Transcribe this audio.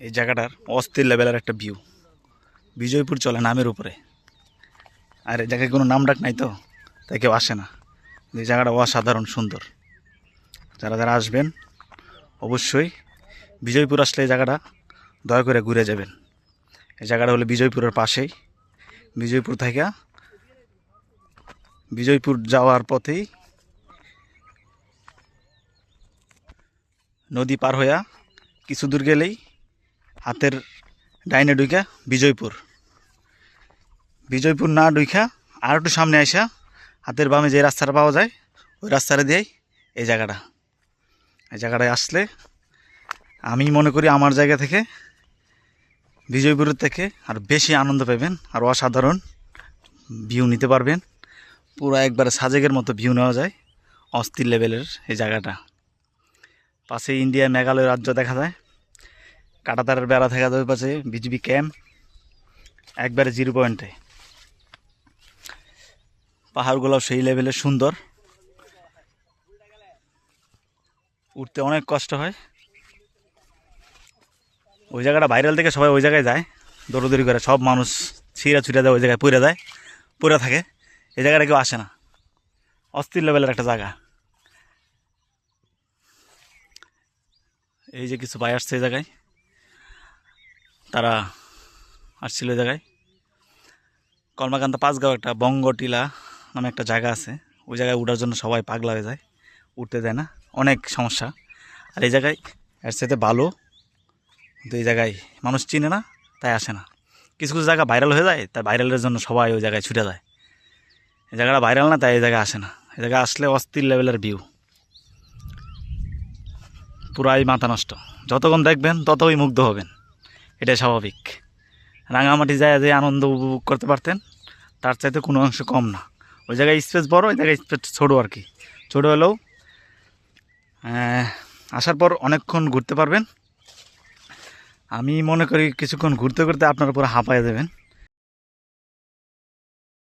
এই জায়গাটার অস্থির লেভেলের একটা ভিউ। বিজয়পুর চলে নামের উপরে, আর এই জায়গায় কোনো নাম ডাক নাই তো, তাই কেউ আসে না। এই জায়গাটা অসাধারণ সুন্দর। যারা যারা আসবেন অবশ্যই বিজয়পুর আসলে এই জায়গাটা দয়া করে ঘুরে যাবেন। এই জায়গাটা হলো বিজয়পুরের পাশেই। বিজয়পুর থেকে বিজয়পুর যাওয়ার পথেই নদী পার হইয়া কিছু দূর গেলেই হাতের ডাইনে ঢুইকা বিজয়পুর। বিজয়পুর না ঢুইকা আর একটু সামনে আসা হাতের বামে যে রাস্তাটা পাওয়া যায় ওই রাস্তাটা দিয়েই এই জায়গাটা। এই জায়গাটায় আসলে আমি মনে করি আমার জায়গা থেকে বিজয়পুরের থেকে আর বেশি আনন্দ পাবেন, আর অসাধারণ ভিউ নিতে পারবেন। পুরো একবারে সাজেকের মতো ভিউ নেওয়া যায়। অস্থির লেভেলের এই জায়গাটা। পাশে ইন্ডিয়া মেঘালয় রাজ্য দেখা যায়, কাঁটাতারের বেড়া দেখা যায় পাশে বিজিবি ক্যাম্প, একবারে 0 পয়েন্টে। পাহাড়গুলোও সেই লেভেলের সুন্দর, উঠতে অনেক কষ্ট হয়। ওই জায়গাটা ভাইরাল থেকে সবাই ওই জায়গায় যায়, দৌড়দৌড়ি করে সব মানুষ ছিঁড়া ছুঁড়ে দেয়, ওই জায়গায় পড়ে যায়, পড়ে থাকে। এই জায়গাটা কেউ আসে না, অস্থির লেভেলের একটা জায়গা। এই যে কিছু ভাই আসছে এই জায়গায়, তারা আসছিল এই জায়গায়। কলমাকান্দা পাঁচগাঁও একটা বঙ্গটিলা নামে একটা জায়গা আছে, ওই জায়গায় উঠার জন্য সবাই পাগলা হয়ে যায়, উঠতে দেয় না, অনেক সমস্যা। আর এই জায়গায় এর সাথে ভালো, কিন্তু এই জায়গায় মানুষ চিনে না তাই আসে না। কিছু কিছু জায়গা ভাইরাল হয়ে যায়, তাই ভাইরালের জন্য সবাই ওই জায়গায় ছুটে যায়। এই জায়গাটা ভাইরাল না তাই এই জায়গায় আসে না। এই জায়গায় আসলে অস্থির লেভেলের ভিউ, পুরাই মাথা নষ্ট। যতক্ষণ দেখবেন ততই মুগ্ধ হবেন, এটাই স্বাভাবিক। রাঙামাটি যায় যে আনন্দ উপভোগ করতে পারতেন, তার চাইতে কোনো অংশ কম না। ওই জায়গায় স্পেস বড়, ওই জায়গায় স্পেস ছোটো আর কি। ছোটো হলেও আসার পর অনেকক্ষণ ঘুরতে পারবেন। আমি মনে করি কিছুক্ষণ ঘুরতে ঘুরতে আপনারা পুরো হাঁপায়ে যাবেন।